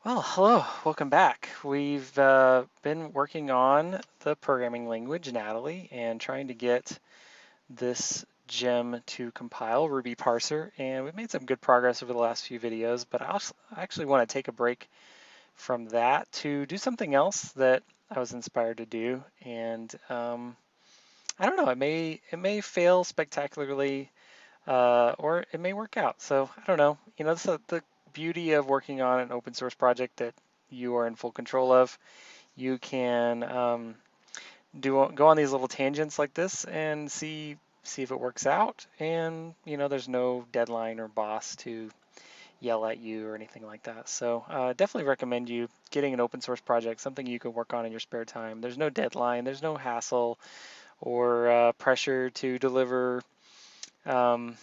Well, hello, welcome back. We've been working on the programming language, Natalie, and trying to get this gem to compile, Ruby Parser, and we've made some good progress over the last few videos, but I actually want to take a break from that to do something else that I was inspired to do, and I don't know, it may fail spectacularly, or it may work out. So I don't know. That's the beauty of working on an open source project that you are in full control of. You can go on these little tangents like this and see if it works out. And there's no deadline or boss to yell at you or anything like that. So definitely recommend you getting an open source project, something you can work on in your spare time. There's no deadline, there's no hassle or pressure to deliver. Um,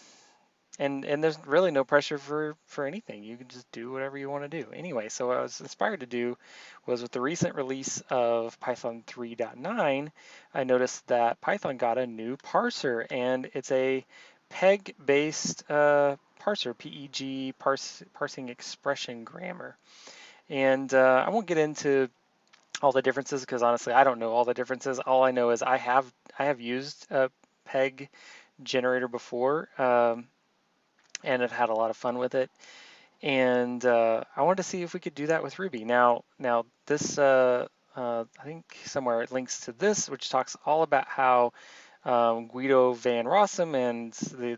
and there's really no pressure for anything. You can just do whatever you want to do. Anyway, so what I was inspired to do was with the recent release of Python 3.9, I noticed that Python got a new parser, and it's a PEG-based parser, PEG, parsing expression grammar. And I won't get into all the differences because honestly, I don't know all the differences. All I know is I have used a PEG generator before. And have had a lot of fun with it. And I wanted to see if we could do that with Ruby. Now this I think somewhere it links to this, which talks all about how Guido van Rossum and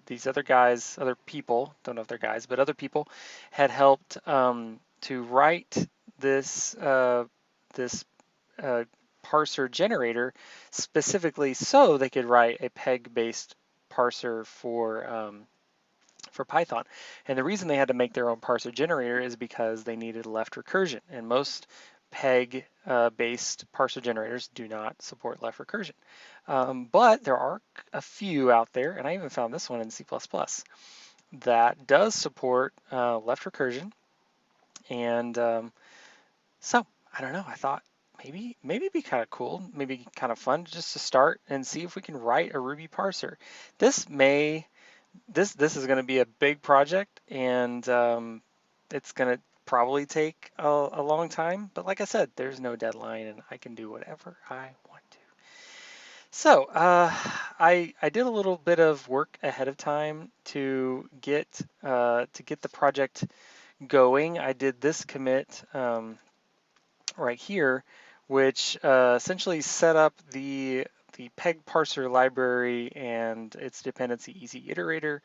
these other guys, other people, don't know if they're guys, but other people had helped to write this uh, parser generator specifically so they could write a PEG-based parser for Python. And the reason they had to make their own parser generator is because they needed left recursion. And most PEG based parser generators do not support left recursion. But there are a few out there, and I even found this one in C++, that does support left recursion. And so I don't know, I thought maybe it'd be kind of cool, maybe kind of fun just to start and see if we can write a Ruby parser. This may this is going to be a big project, and it's going to probably take a long time. But like I said, there's no deadline, and I can do whatever I want to. So I did a little bit of work ahead of time to get the project going. I did this commit right here, which essentially set up the PEG parser library and its dependency easy iterator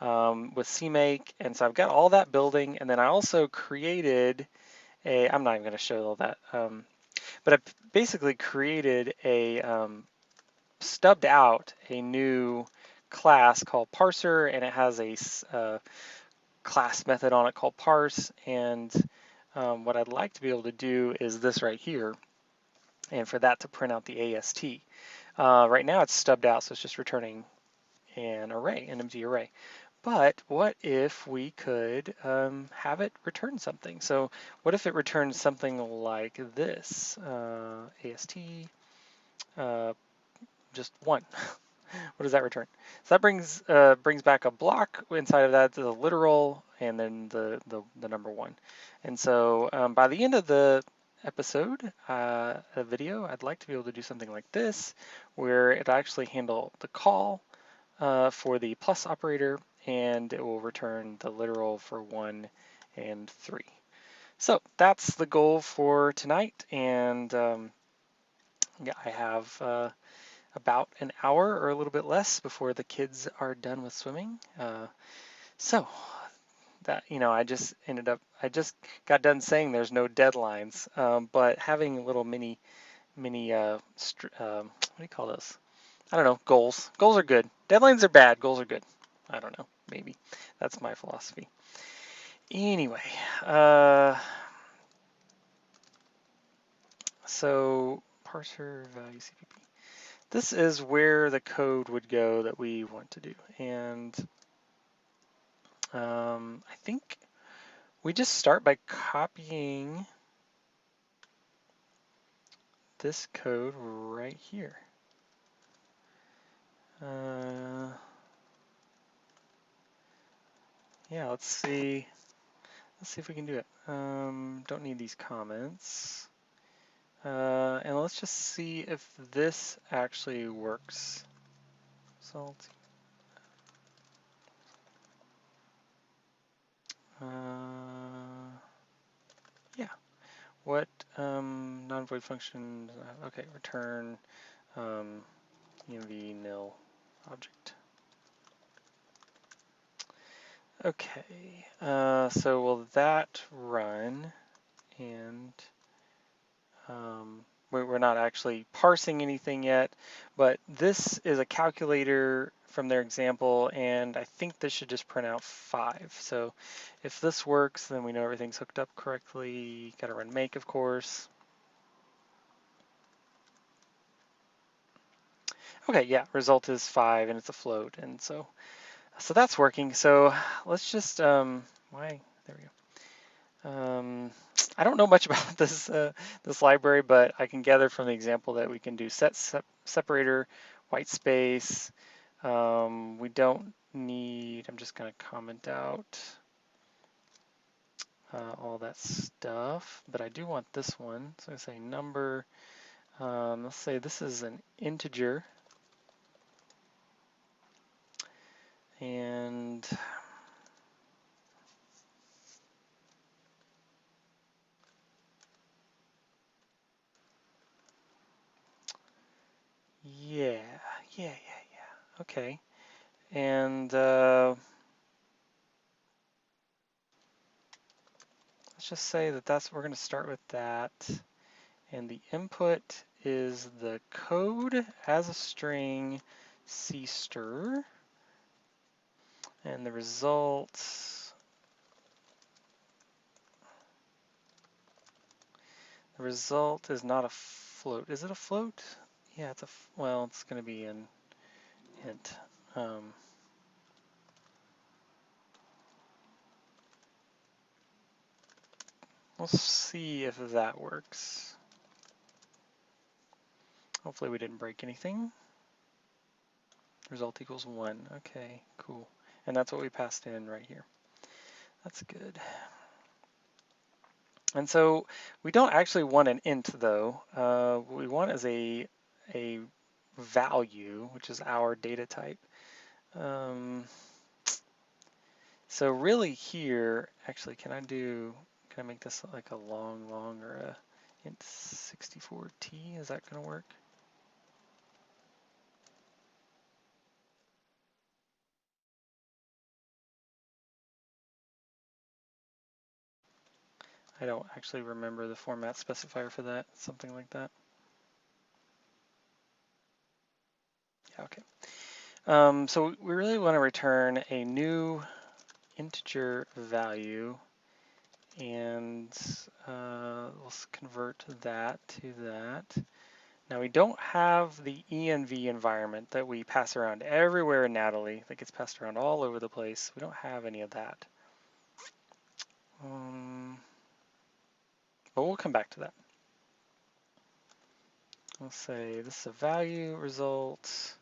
with CMake. And so I've got all that building. And then I also created I'm not even going to show all that, but I basically created stubbed out a new class called Parser, and it has a class method on it called Parse. And what I'd like to be able to do is this right here, and for that to print out the AST. Right now it's stubbed out, so it's just returning an array, an empty array. But what if we could have it return something? So what if it returns something like this, AST, uh, just 1. What does that return? So that brings back a block. Inside of that, the literal, and then the number 1. And so by the end of the episode, a video, I'd like to be able to do something like this, where it actually handle the call for the plus operator, and it will return the literal for 1 and 3. So that's the goal for tonight, and yeah, I have about an hour or a little bit less before the kids are done with swimming. So that I just got done saying there's no deadlines, but having little mini what do you call those? I don't know, goals. Goals are good. Deadlines are bad. Goals are good. I don't know. Maybe that's my philosophy. Anyway, so parser value CPP. This is where the code would go that we want to do, and I think we just start by copying this code right here. Yeah, let's see if we can do it. Don't need these comments. And let's just see if this actually works. Result. Yeah. What non-void function? Okay, return env nil object. Okay, so will that run? And we're not actually parsing anything yet, but this is a calculator from their example, and I think this should just print out 5. So if this works, then we know everything's hooked up correctly. Got to run make, of course. Okay, yeah, result is 5, and it's a float, and so that's working. So let's just why there we go. I don't know much about this library, but I can gather from the example that we can do separator, white space. We don't need, I'm just going to comment out all that stuff, but I do want this one. So I say number, let's say this is an integer, and yeah. Okay. And let's just say that we're going to start with that. And the input is the code as a string cstr. And the result is not a float. Is it a float? Yeah, well, it's going to be an int. We'll see if that works. Hopefully we didn't break anything. Result equals 1. Okay, cool. And that's what we passed in right here. That's good. And so we don't actually want an int though. What we want is a value, which is our data type. So really here, actually, can I make this like a long or a int 64t? Is that going to work? I don't actually remember the format specifier for that, something like that. Yeah, okay. So we really want to return a new integer value, and let's convert that to that. Now we don't have the env environment that we pass around everywhere in Natalie, that gets passed around all over the place. We don't have any of that. But we'll come back to that. We'll say this is a value result,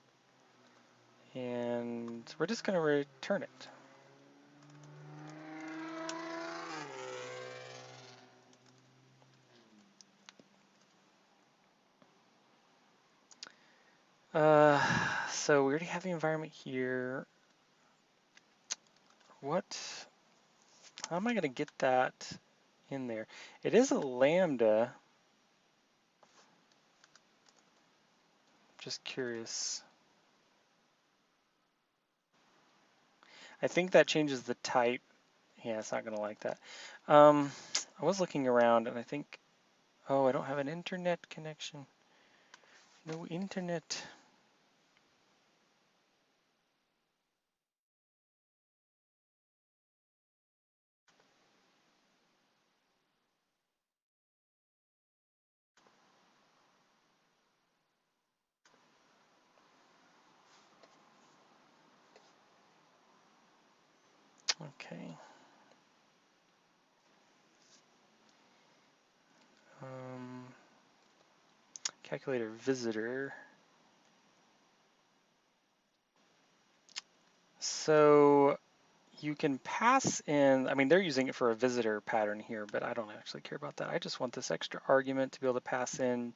and we're just going to return it. So we already have the environment here. How am I going to get that in there? It is a lambda. Just curious. I think that changes the type. Yeah, it's not going to like that. I was looking around and I think, oh, I don't have an internet connection. No internet. Okay. Calculator visitor. So you can pass in, I mean, they're using it for a visitor pattern here, but I don't actually care about that. I just want this extra argument to be able to pass in,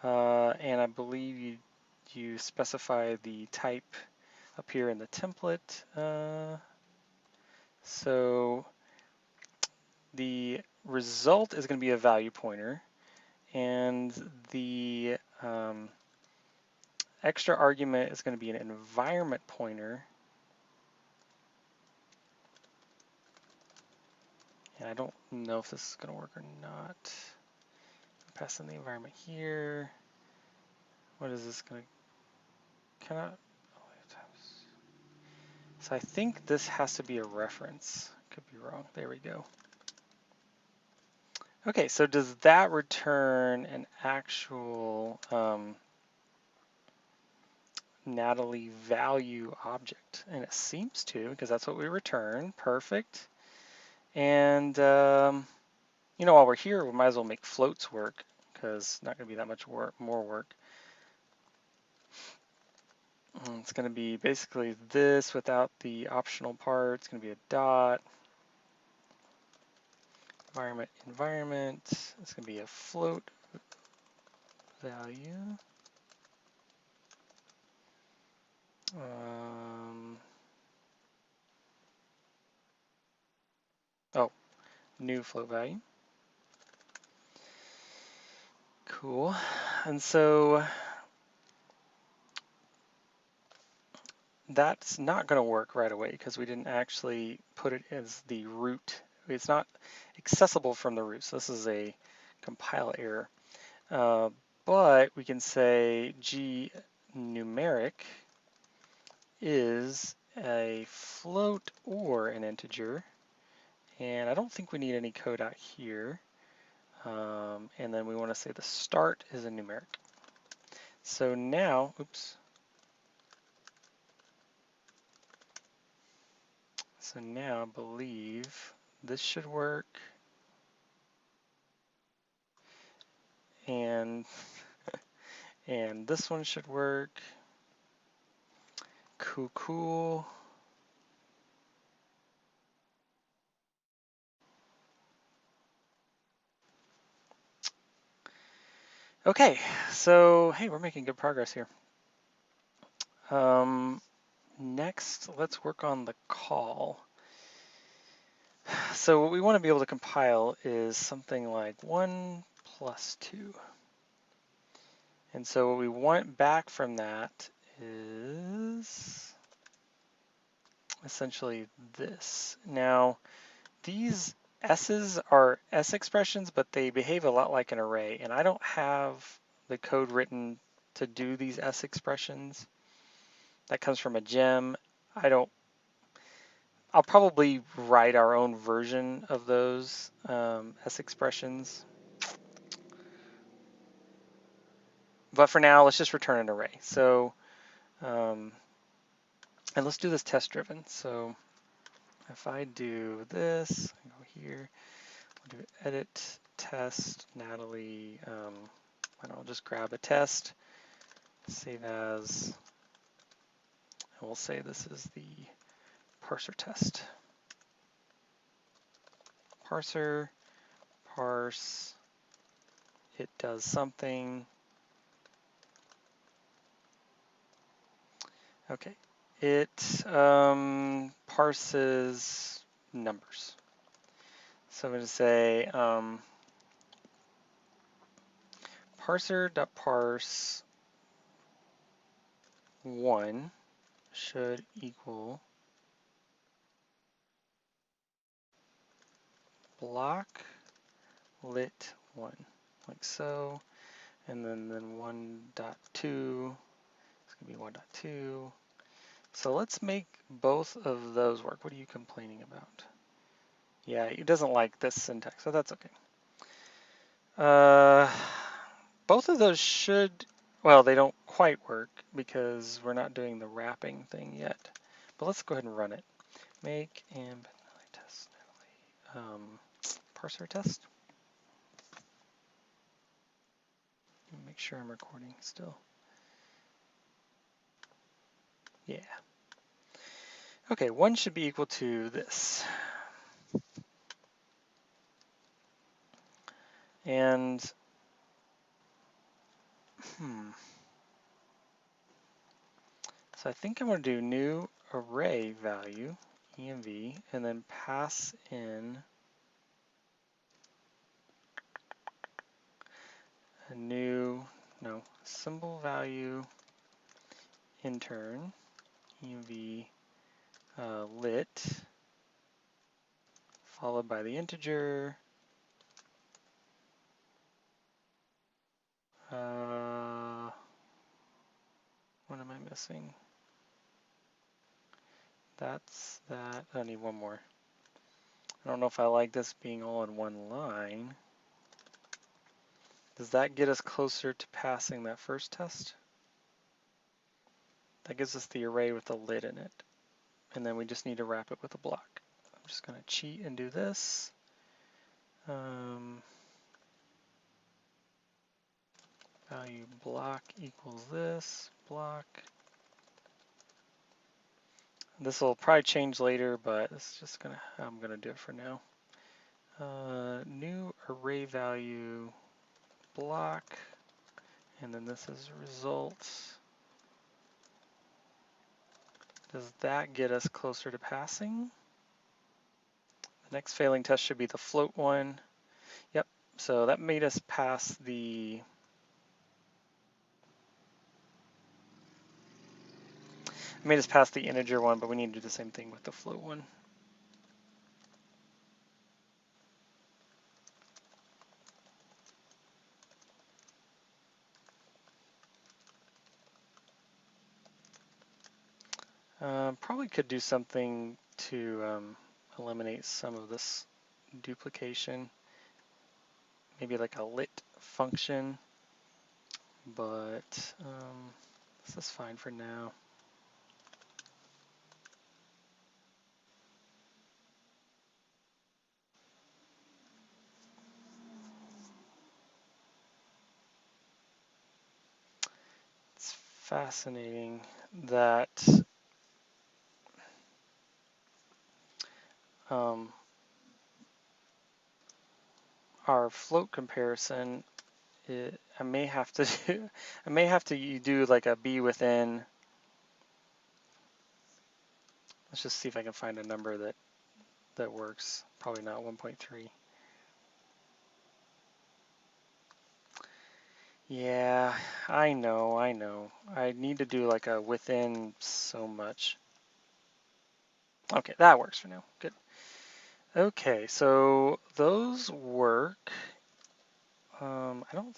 and I believe you specify the type up here in the template. So the result is going to be a value pointer, and the extra argument is going to be an environment pointer. And I don't know if this is going to work or not. Pass in the environment here. What is this going to, cannot, so I think this has to be a reference. Could be wrong. There we go. Okay, so does that return an actual Natalie value object? And it seems to, because that's what we return. Perfect. And you know, while we're here, we might as well make floats work, because it's not going to be that much more work. It's going to be basically this without the optional part. It's going to be a dot. Environment. It's going to be a float value. Oh, new float value. Cool. And so that's not going to work right away because we didn't actually put it as the root. It's not accessible from the root. So this is a compile error. But we can say G numeric is a float or an integer. And I don't think we need any code out here. And then we want to say the start is a numeric. So now, oops. So now I believe this should work. And and this one should work. Cool, cool. Okay, so hey, we're making good progress here. Next, let's work on the call. So what we want to be able to compile is something like 1 plus 2. And so what we want back from that is essentially this. Now, these S's are S expressions, but they behave a lot like an array. And I don't have the code written to do these S expressions. That comes from a gem. I'll probably write our own version of those S expressions. But for now, let's just return an array. So, and let's do this test driven. So if I do this, I go here, I'll do edit test Natalie, and I'll just grab a test, save as, and we'll say this is the parser test. Parser, parse, it does something. Okay, it parses numbers. So I'm going to say parser.parse 1 should equal block lit 1, like so, and then 1.2 is going to be 1.2. So let's make both of those work. What are you complaining about? Yeah, it doesn't like this syntax, so that's okay. Both of those should, well, they don't quite work because we're not doing the wrapping thing yet. But let's go ahead and run it. Make and test parser test. Make sure I'm recording still. Yeah. Okay, 1 should be equal to this. And, so I think I'm going to do new array value, env, and then pass in a new, symbol value intern, env lit, followed by the integer. What am I missing? That's that. I need one more. I don't know if I like this being all in one line. Does that get us closer to passing that first test? That gives us the array with the lit in it. And then we just need to wrap it with a block. I'm just going to cheat and do this. Value block equals this block. This will probably change later, but it's just I'm gonna do it for now. New array value block, and then this is results. Does that get us closer to passing? The next failing test should be the float one. Yep, so that made us pass the integer one, but we need to do the same thing with the float one. Probably could do something to eliminate some of this duplication. Maybe like a lit function, but this is fine for now. It's fascinating that our float comparison, I may have to do like a b within. Let's just see if I can find a number that works. Probably not 1.3. Yeah, I know. I need to do like a within so much. Okay, that works for now. Good. Okay, so those work. I don't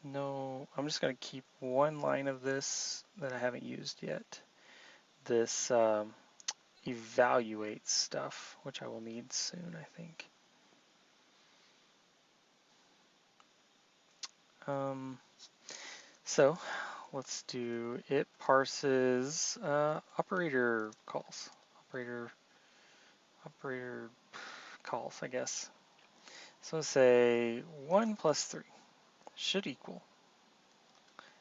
know. I'm just going to keep one line of this that I haven't used yet. This evaluate stuff, which I will need soon, I think. So let's do it parses operator calls. Operator calls, I guess. So say 1 plus 3 should equal.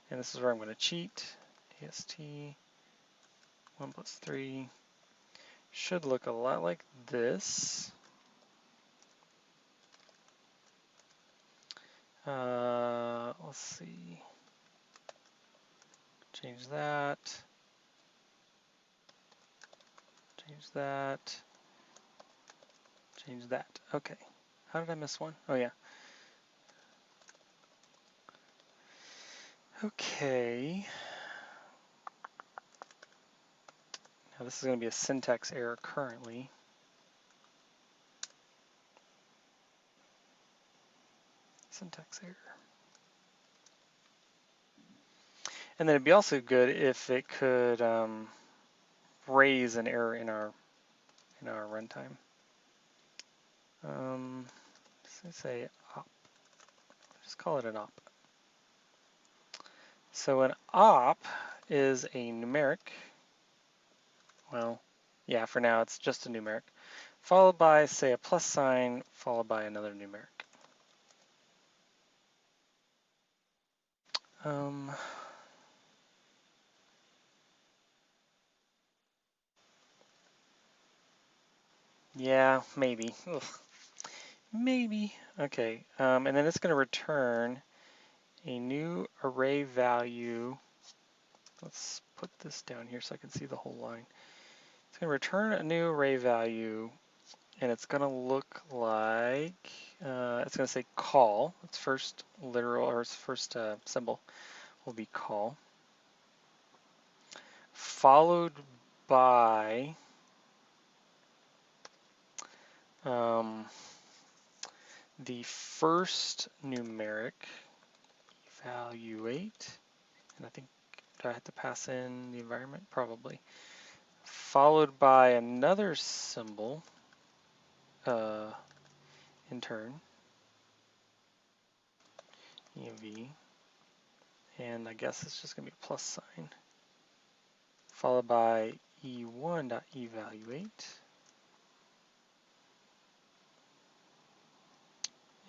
And this is where I'm going to cheat. AST 1 plus 3 should look a lot like this. Let's see. Change that. Change that. Change that. Okay. How did I miss one? Oh, yeah. Okay. Now this is going to be a syntax error currently. Syntax error. And then it'd be also good if it could raise an error in our runtime. Let's say op. Just call it an op. So an op is a numeric. Well, yeah, for now it's just a numeric, followed by, say, a plus sign, followed by another numeric. Yeah, maybe. Ugh. Maybe. Okay, and then it's going to return a new array value. Let's put this down here so I can see the whole line. It's going to return a new array value, and it's going to look like, it's going to say call. Its first literal, or its first symbol will be call, followed by the first numeric, evaluate, and I think, do I have to pass in the environment? Probably. Followed by another symbol, in turn, EV, and I guess it's just going to be a plus sign, followed by E1.evaluate,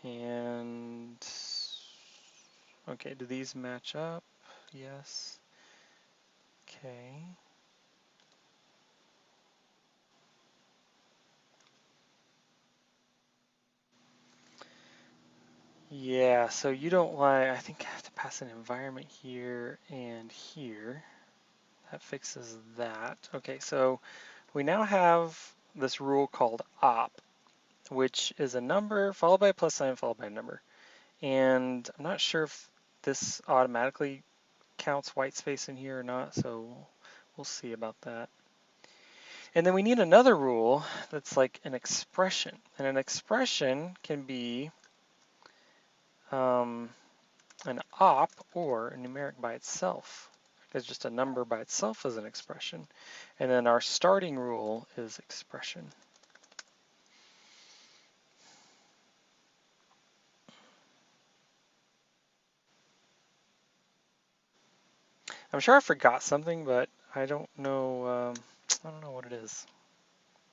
and okay, do these match up? Yes. Okay. Yeah, so you don't like, I think I have to pass an environment here and here. That fixes that. Okay, so we now have this rule called op, which is a number followed by a plus sign followed by a number. And I'm not sure if this automatically counts white space in here or not, so we'll see about that. And then we need another rule that's like an expression. And an expression can be an op or a numeric by itself, because just a number by itself is an expression. And then our starting rule is expression. I'm sure I forgot something, but I don't know. I don't know what it is.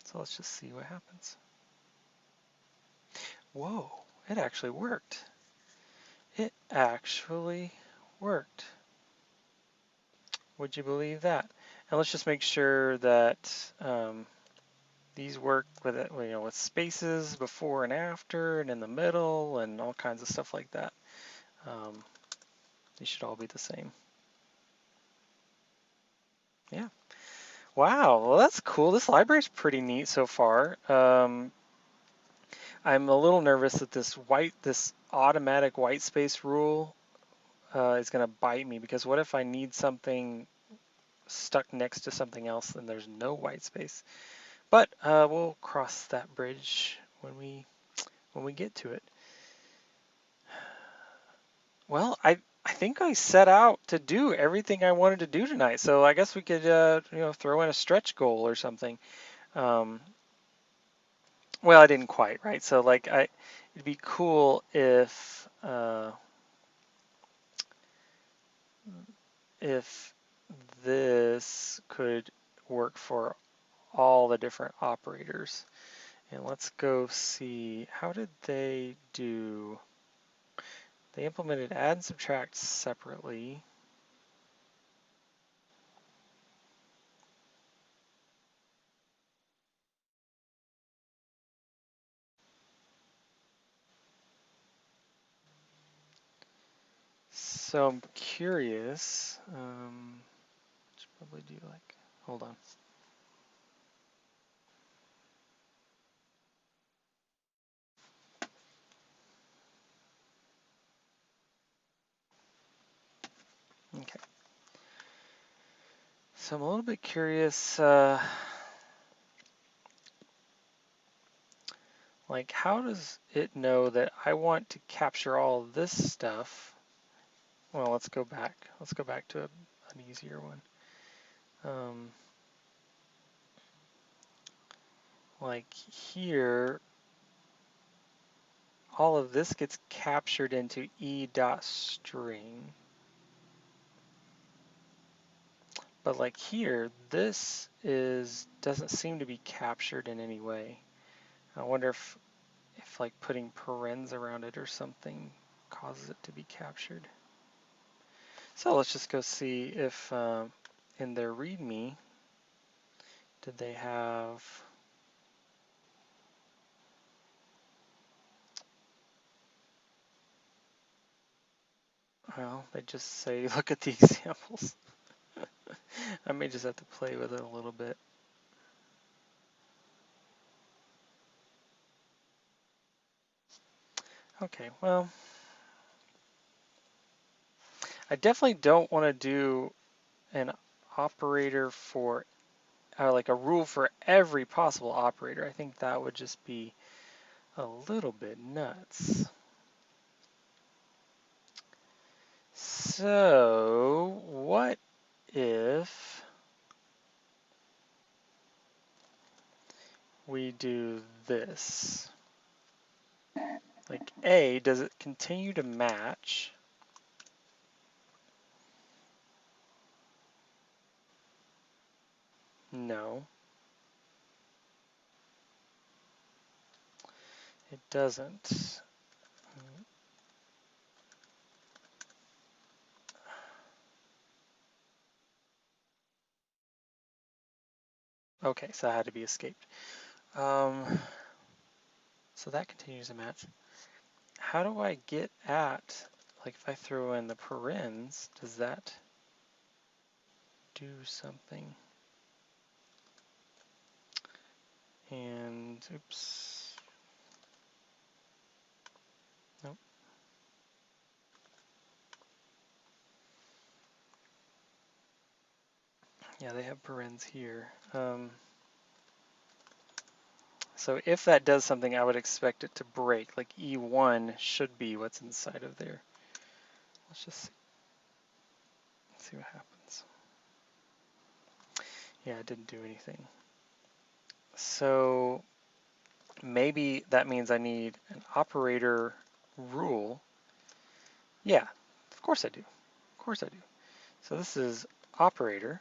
So let's just see what happens. Whoa! It actually worked. It actually worked. Would you believe that? And let's just make sure that these work with it, you know, with spaces before and after, and in the middle, and all kinds of stuff like that. These should all be the same. Yeah. Wow. Well, that's cool. This library's pretty neat so far. I'm a little nervous that this automatic white space rule is going to bite me, because what if I need something stuck next to something else and there's no white space? But we'll cross that bridge when we get to it. Well, I think I set out to do everything I wanted to do tonight, so I guess we could you know, throw in a stretch goal or something. Well, I didn't quite, right? So like it'd be cool if this could work for all the different operators. And let's go see, how did they do? They implemented add and subtract separately. So I'm curious, should probably do like, hold on. Okay. So I'm a little bit curious, like how does it know that I want to capture all of this stuff? Well, let's go back. Let's go back to an easier one. Like here, all of this gets captured into e.string. But like here, this doesn't seem to be captured in any way. I wonder if like putting parens around it or something causes it to be captured. So let's just go see if in their README, did they have Well, they just say, look at the examples. I may just have to play with it a little bit. Okay, well, I definitely don't want to do an operator for, or like a rule for every possible operator. I think that would just be a little bit nuts. So, what if we do this? Like A, does it continue to match? No, it doesn't. Okay, so that had to be escaped. So that continues to match. How do I get at, like if I throw in the parens, does that do something? And oops, nope. Yeah, they have parens here. So if that does something, I would expect it to break. Like E1 should be what's inside of there. Let's just see what happens. Yeah, it didn't do anything. So maybe that means I need an operator rule. Yeah, of course I do. Of course I do. So this is operator,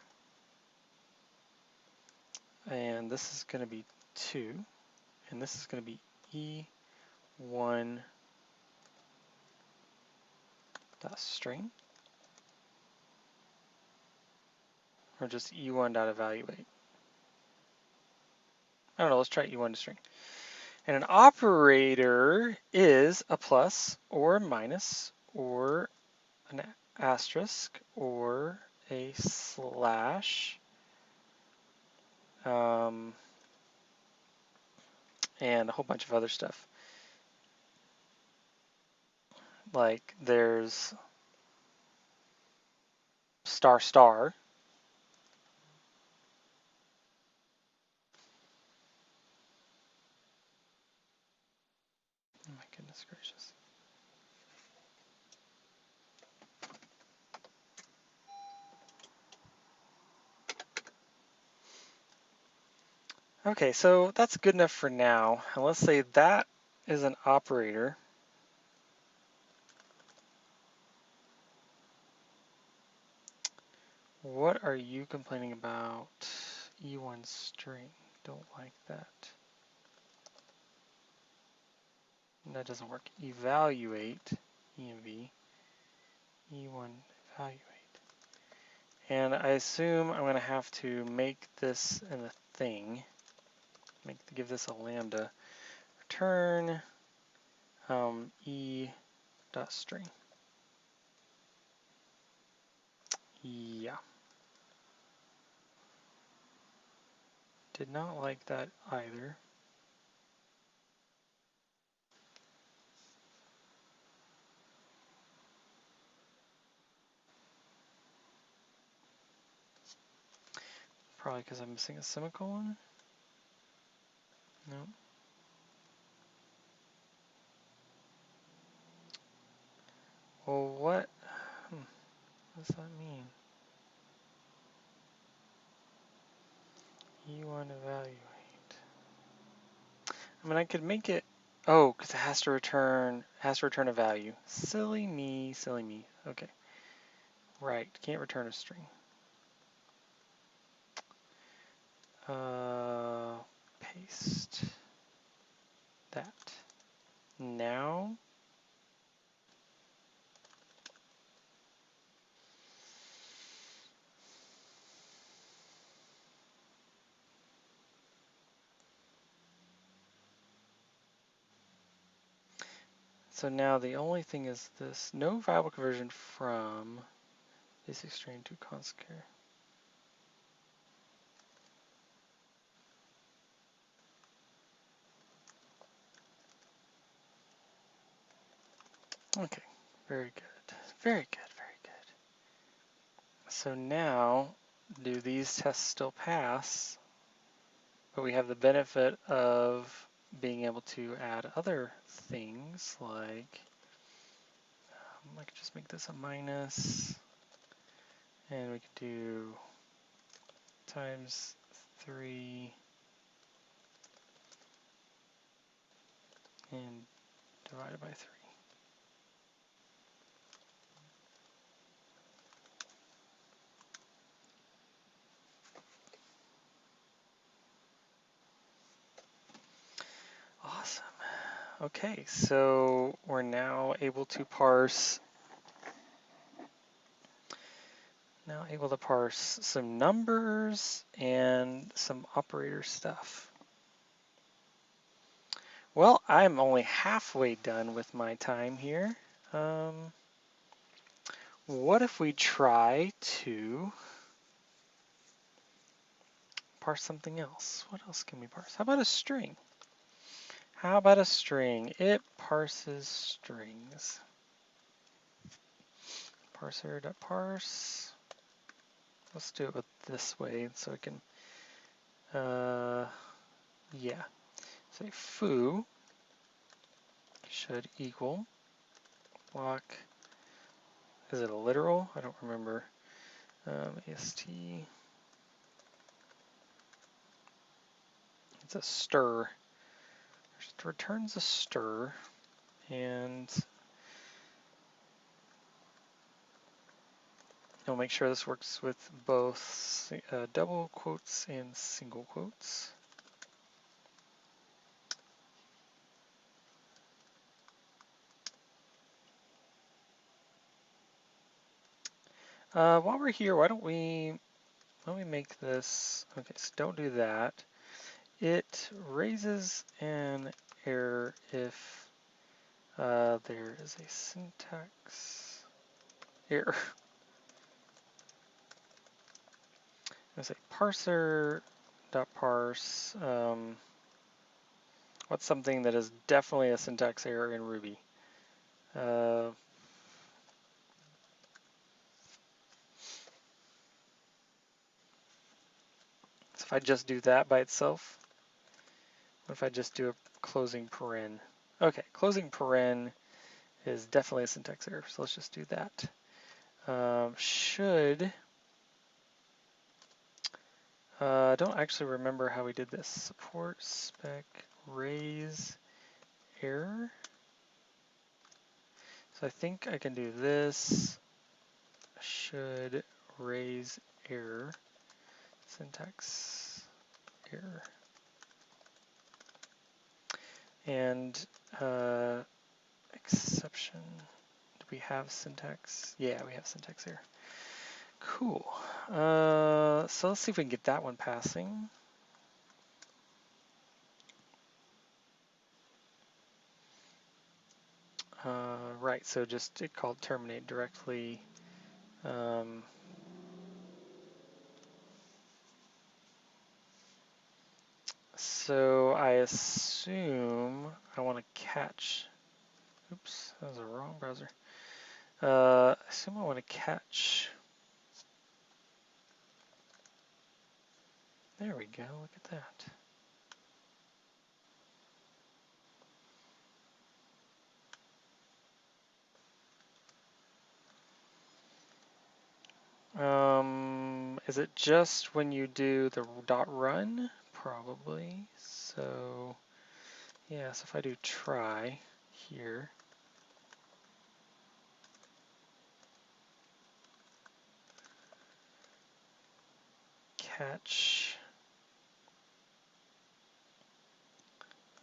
and this is going to be 2, and this is going to be E1 dot string, or just E1 dot evaluate. I don't know, let's try E1 to string. And an operator is a plus or a minus or an asterisk or a slash, and a whole bunch of other stuff. Like there's star star. Oh my goodness gracious. Okay, so that's good enough for now. And let's say that is an operator. What are you complaining about? E1 string. Don't like that. That doesn't work. Evaluate, EMV, E1 evaluate. And I assume I'm going to have to make this in a thing. Give this a lambda. Return E dot string. Yeah. Did not like that either. Probably because I'm missing a semicolon. No. Well, what does that mean? E1 evaluate. I mean, I could make it, oh, because it has to return a value. Silly me, silly me. Okay. Right, can't return a string. Paste that. Now, So now the only thing is this, no viable conversion from basic string to const char. Okay, very good, very good, very good. So now, do these tests still pass? But we have the benefit of being able to add other things like, I could just make this a minus, and we could do times 3 and divided by 3. Awesome. Okay, so we're now able to parse some numbers and some operator stuff. Well, I'm only halfway done with my time here. What if we try to parse something else? What else can we parse? How about a string? How about a string? It parses strings. Parser.parse. Let's do it this way so I can, yeah. Say foo should equal block. Is it a literal? I don't remember. AST. It's a stir. It returns a stir, and I'll make sure this works with both double quotes and single quotes. While we're here, why don't we make this, okay, so don't do that. It raises an error if there is a syntax error. I'm going to say parser.parse. What's something that is definitely a syntax error in Ruby? So if I just do that by itself, what if I just do a closing paren? Okay, closing paren is definitely a syntax error, so let's just do that. I don't actually remember how we did this. Support spec raise error. So I think I can do this. Should raise error. Syntax error. And exception. Do we have syntax? Yeah, we have syntax error. Cool. So let's see if we can get that one passing. Right, so just it called terminate directly. So I assume I want to catch. Oops, that was a wrong browser. I assume I want to catch. There we go, look at that. Is it just when you do the .run? Probably. So, yeah, so if I do try here, catch,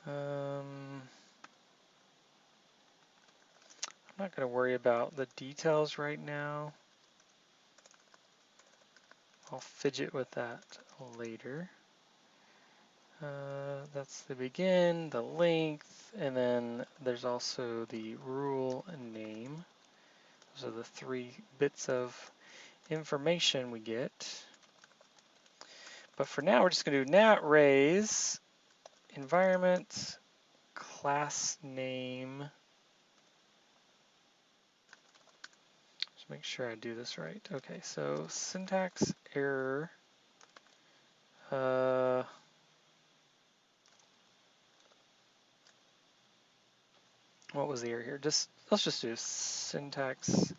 I'm not going to worry about the details right now. I'll fidget with that later. That's the begin, the length, and then there's also the rule and name. Those are the 3 bits of information we get. But for now, we're just going to do nat raise environment class name. Just make sure I do this right. Okay, so syntax error. What was the error here? Let's just do syntax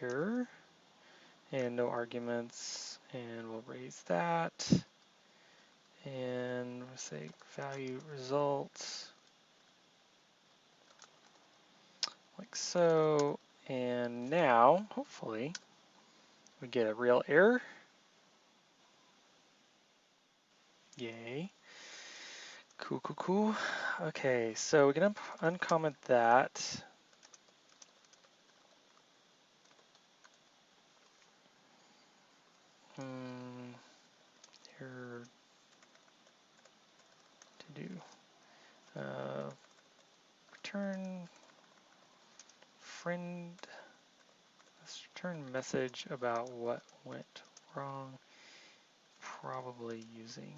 error and no arguments, and we'll raise that. And we'll say value results like so. And now, hopefully, we get a real error. Yay. Cool, cool, cool. Okay, so we're going to uncomment that. Error to do. Return friend. Let's return message about what went wrong. Probably using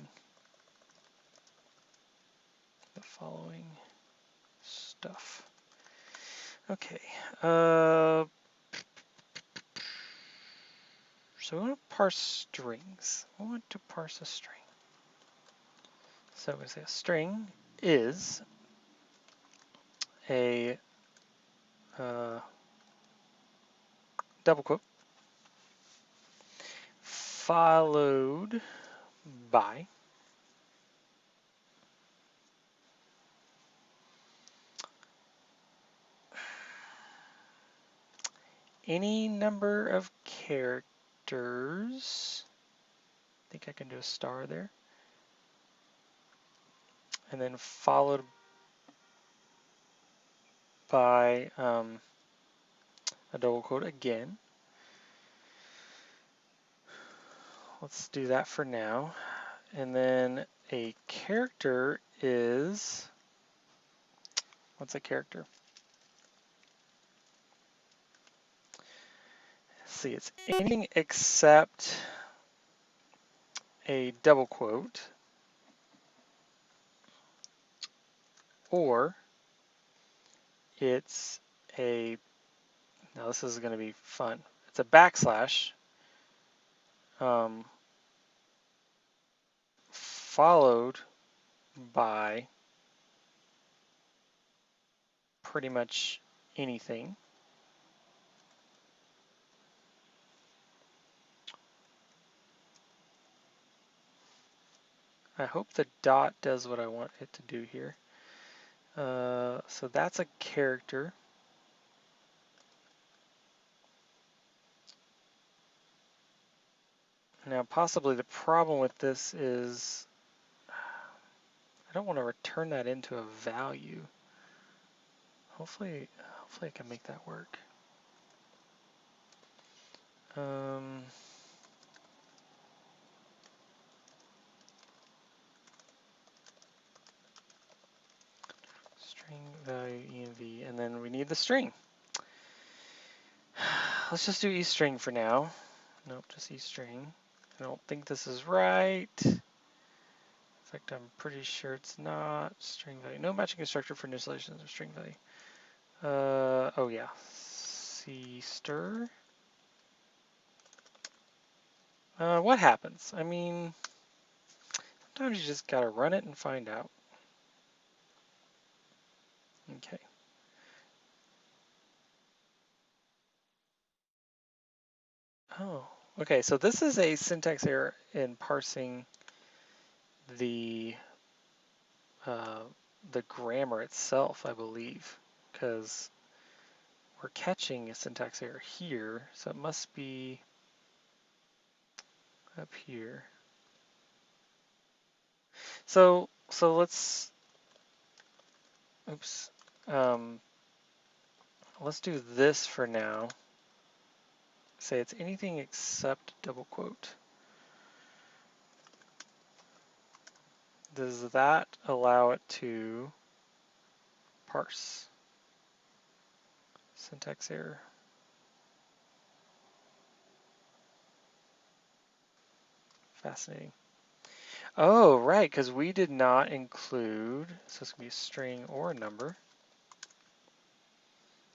the following stuff. Okay. So we want to parse strings. We want to parse a string. So we say a string is a double quote followed by any number of characters. I think I can do a star there. And then followed by a double quote again. Let's do that for now. And then a character is, what's a character? Let's see, it's anything except a double quote, or it's a, now this is going to be fun, it's a backslash followed by pretty much anything. I hope the dot does what I want it to do here. So that's a character. Now possibly the problem with this is I don't want to return that into a value. Hopefully I can make that work. String value env, and then we need the string. Let's just do eString for now. Nope, just eString. I don't think this is right. In fact, I'm pretty sure it's not. String value. No matching constructor for initializations of string value. Oh yeah. C-stir. What happens? I mean, sometimes you just gotta run it and find out. Okay. Oh, okay. So this is a syntax error in parsing the grammar itself, I believe, because we're catching a syntax error here, so it must be up here. So let's, oops, let's do this for now. Say it's anything except double quote. does that allow it to parse? Syntax error. Fascinating. Oh, right, because we did not include, so it's going to be a string or a number.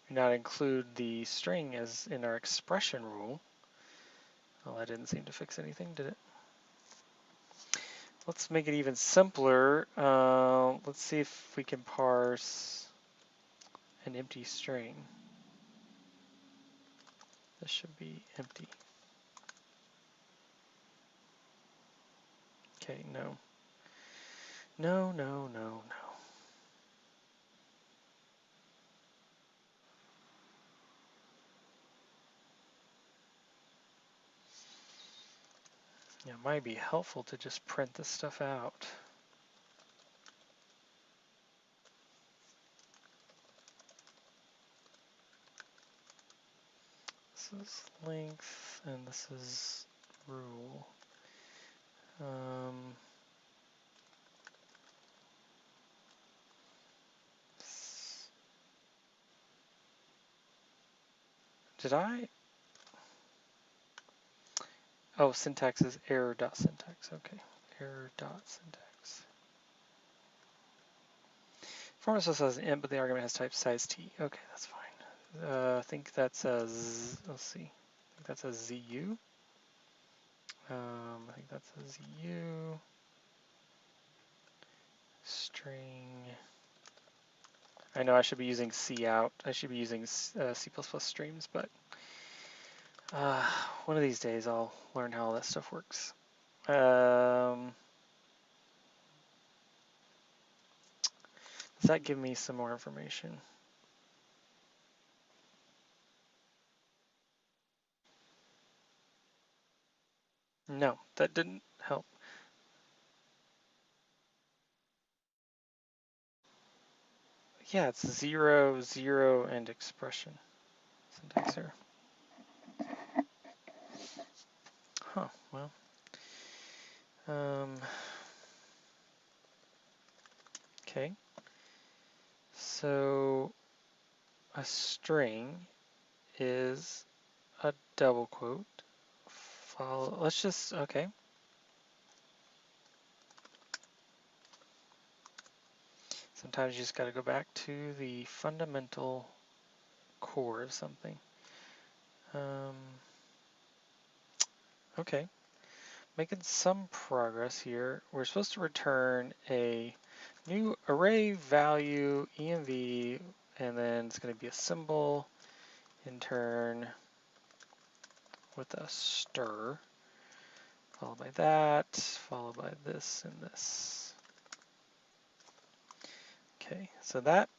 We did not include the string as in our expression rule. Well, that didn't seem to fix anything, did it? Let's make it even simpler. Let's see if we can parse an empty string. This should be empty. Okay, no. No, no, no, no. Yeah, it might be helpful to just print this stuff out. This is length, and this is rule. Did I? Oh, syntax is error.syntax. Okay, error.syntax. Format still says int, but the argument has type size t. Okay, that's fine. I think that says, let's see. I think that says ZU. I think that says ZU. String. I know I should be using cout. I should be using C++ streams, but one of these days I'll learn how all that stuff works. Does that give me some more information? No, that didn't help. Yeah, it's 0, 0, and expression. Syntax error. Huh, well. Okay. So a string is a double quote. Let's just, okay. Sometimes you just got to go back to the fundamental core of something. Okay, making some progress here. We're supposed to return a new array value env, and then it's going to be a symbol in turn with a stir, followed by that, followed by this and this. Okay, so that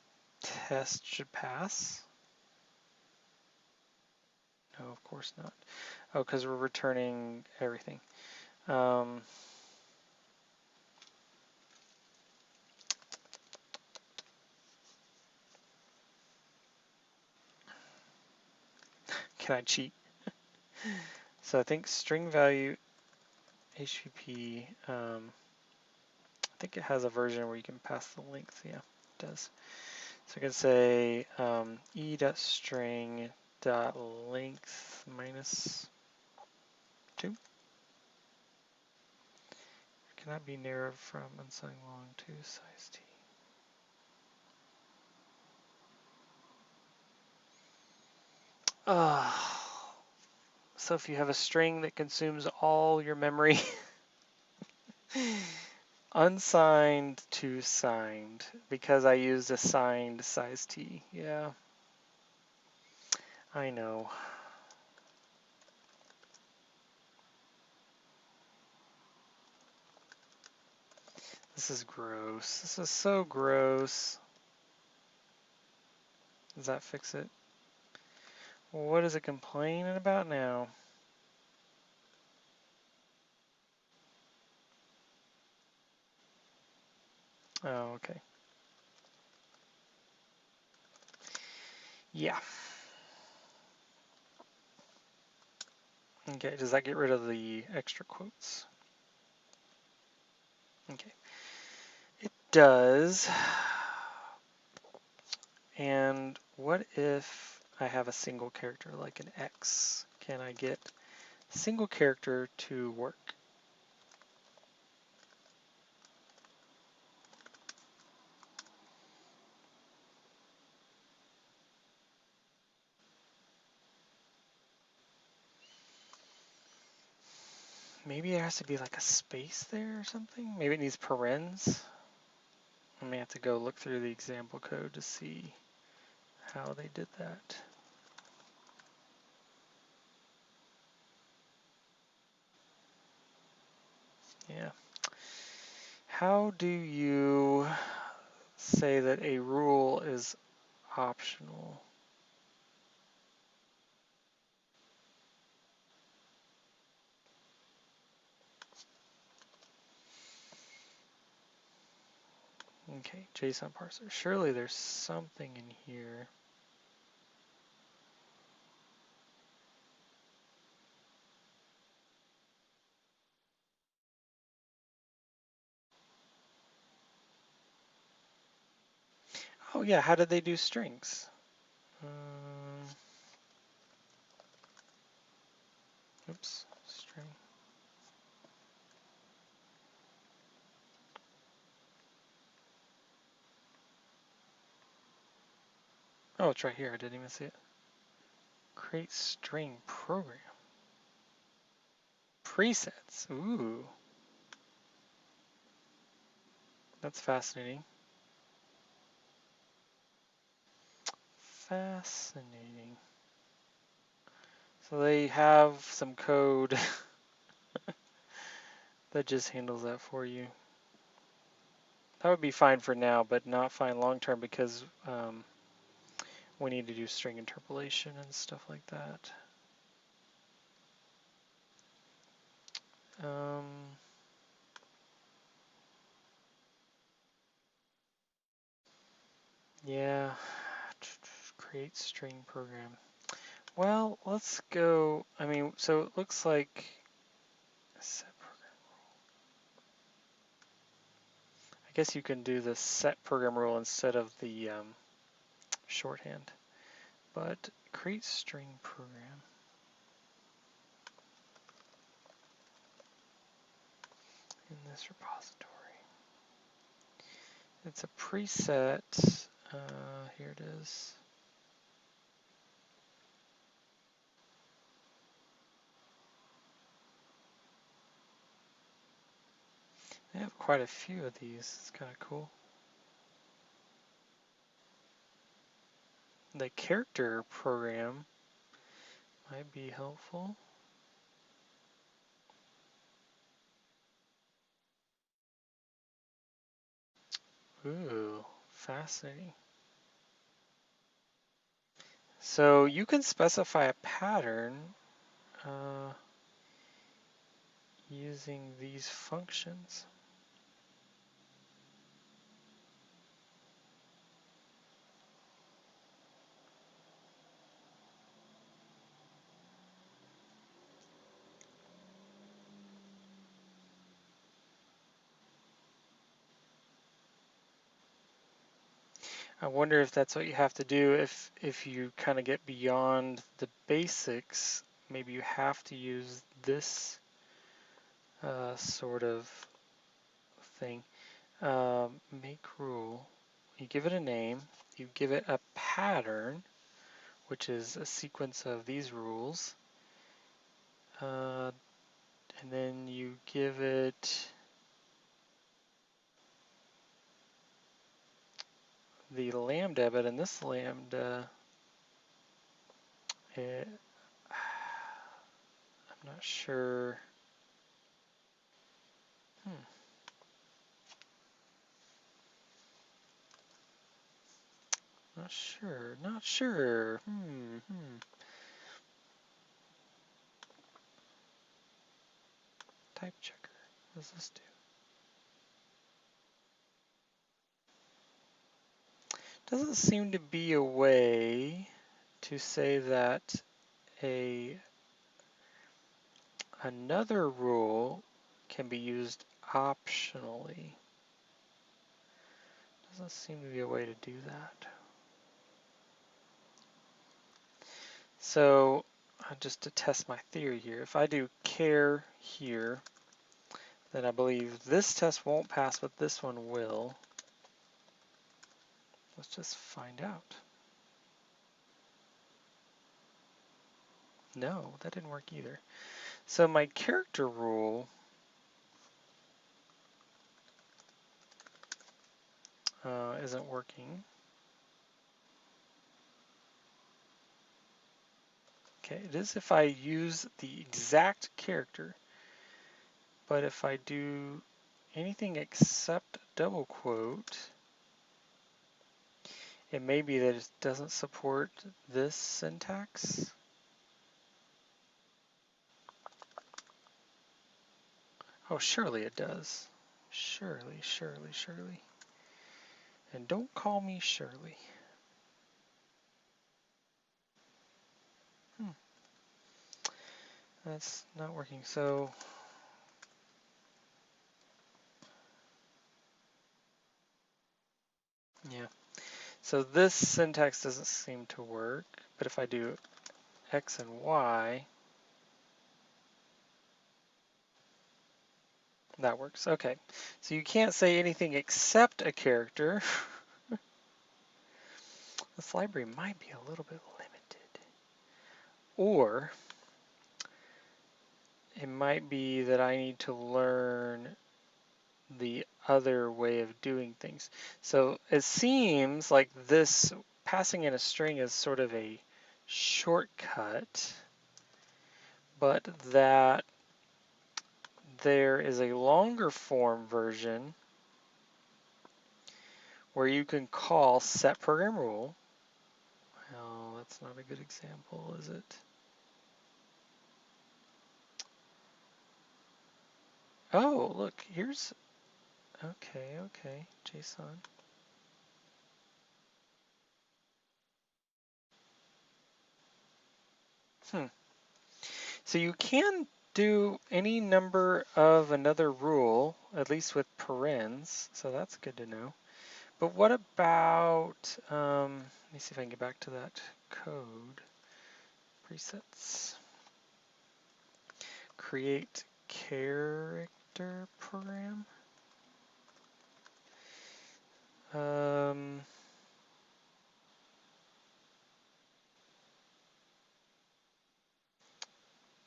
test should pass. No, of course not. Oh, because we're returning everything. Can I cheat? So I think string value HTTP, I think it has a version where you can pass the length. Yeah, it does. So I can say e.string.length minus 2. Cannot be narrowed from unsigned long to size t. So if you have a string that consumes all your memory, unsigned to signed, because I used a signed size t. Yeah, I know. This is gross. This is so gross. Does that fix it? What is it complaining about now? Oh, okay. Yeah. Okay, does that get rid of the extra quotes? Okay. does. And what if I have a single character like an X? Can I get a single character to work? Maybe there has to be like a space there or something. Maybe it needs parens. I may have to go look through the example code to see how they did that. Yeah. How do you say that a rule is optional? Okay, JSON parser. Surely there's something in here. Oh yeah, how did they do strings? Oops, string. Oh, it's right here. I didn't even see it. Create string program. Presets. Ooh. That's fascinating. Fascinating. So they have some code that just handles that for you. That would be fine for now, but not fine long term because we need to do string interpolation and stuff like that. Yeah, create string program. Well, let's go. I mean, so it looks like set program rule. I guess you can do the set program rule instead of the shorthand, but create string program. In this repository. It's a preset. Here it is. They have quite a few of these. It's kind of cool. The character program might be helpful. Ooh, fascinating. So you can specify a pattern using these functions. I wonder if that's what you have to do if you kind of get beyond the basics. Maybe you have to use this sort of thing. Make rule. You give it a name. You give it a pattern, which is a sequence of these rules. And then you give it the lambda, but in this lambda, I'm not sure. Not sure. Type checker. What does this do? Doesn't seem to be a way to say that another rule can be used optionally. Doesn't seem to be a way to do that. So just to test my theory here, if I do care here, then I believe this test won't pass, but this one will. Let's just find out. No, that didn't work either. So my character rule isn't working. Okay, it is if I use the exact character, but if I do anything except double quote, it may be that it doesn't support this syntax. Oh, surely it does. Surely, surely, surely. And don't call me Shirley. That's not working. So yeah. So this syntax doesn't seem to work, but if I do X and Y, that works. Okay. So you can't say anything except a character. This library might be a little bit limited. Or it might be that I need to learn the other way of doing things. So it seems like this passing in a string is sort of a shortcut, but that there is a longer form version where you can call set program rule. Well, that's not a good example, is it? Oh, look, here's, okay, JSON. So you can do any number of another rule, at least with parens, so that's good to know. But what about, let me see if I can get back to that code. Presets. Create character program.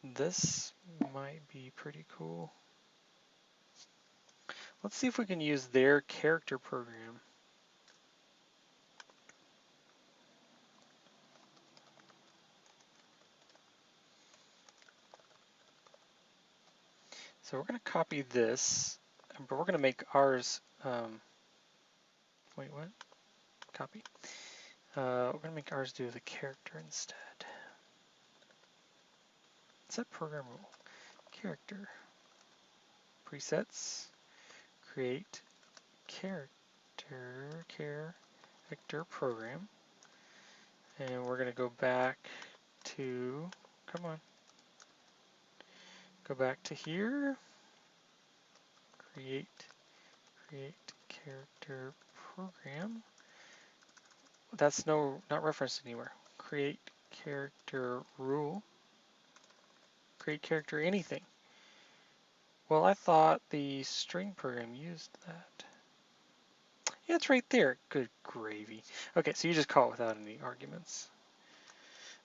This might be pretty cool. Let's see if we can use their character program. So we're going to copy this, but we're going to make ours, wait, what? Copy. We're going to make ours do the character instead. Set program rule. Character. Presets. Create character program. And we're going to go back to, come on, go back to here. Create character program. That's not referenced anywhere. Create character rule. Create character anything. Well, I thought the string program used that. Yeah, it's right there. Good gravy. Okay, so you just call it without any arguments.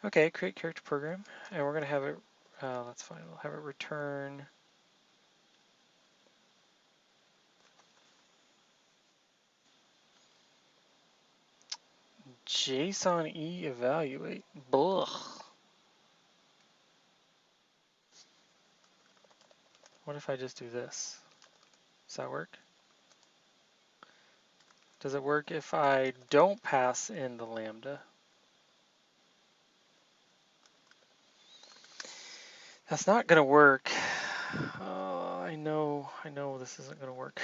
Okay, create character program, and we're going to have it, that's fine, we'll have it return JSON evaluate. Blah. What if I just do this? Does that work? Does it work if I don't pass in the lambda? That's not going to work. Oh, I know this isn't going to work.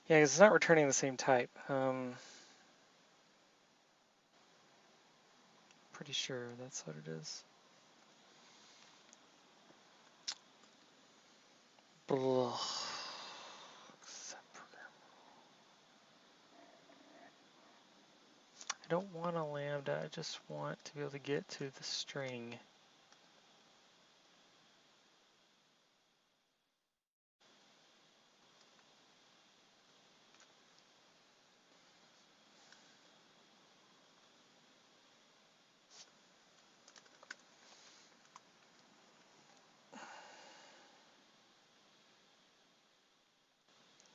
Yeah, because it's not returning the same type. Pretty sure that's what it is. Ugh. I don't want a lambda, I just want to be able to get to the string.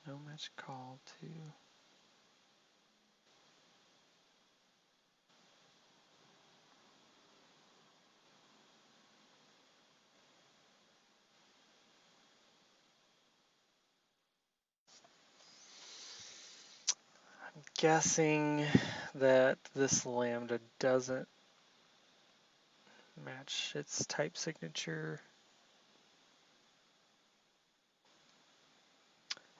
No match call to. I'm guessing that this lambda doesn't match its type signature.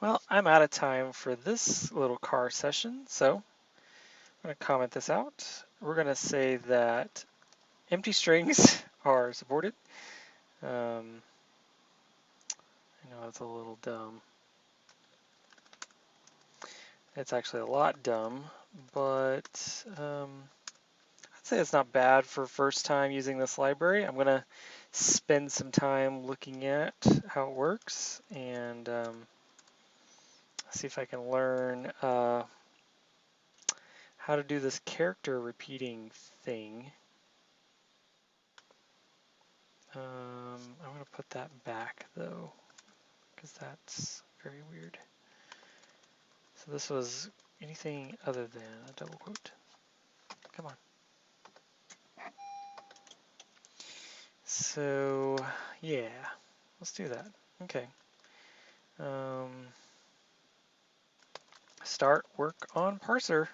Well, I'm out of time for this little car session, so I'm going to comment this out. We're going to say that empty strings are supported. I know that's a little dumb. It's actually a lot dumb, but I'd say it's not bad for first time using this library. I'm going to spend some time looking at how it works and see if I can learn how to do this character repeating thing. I'm going to put that back though, because that's very weird. So this was anything other than a double quote. Come on. So yeah, let's do that. Okay. Start work on parser.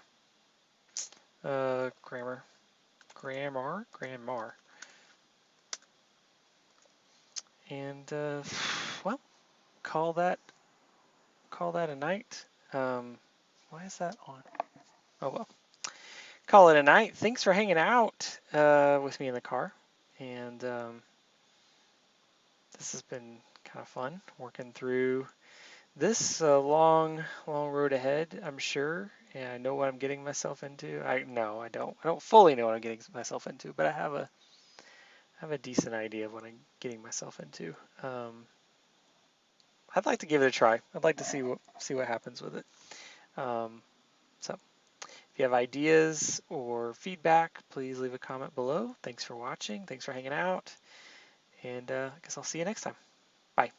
Grammar. And well, call that a night. Why is that on? Oh well. Call it a night. Thanks for hanging out with me in the car. And this has been kind of fun working through this long road ahead, I'm sure. And I know what I'm getting myself into. No, I don't. I don't fully know what I'm getting myself into, but I have a decent idea of what I'm getting myself into. I'd like to give it a try. I'd like to see what happens with it. So if you have ideas or feedback, please leave a comment below. Thanks for watching. Thanks for hanging out. And I guess I'll see you next time. Bye.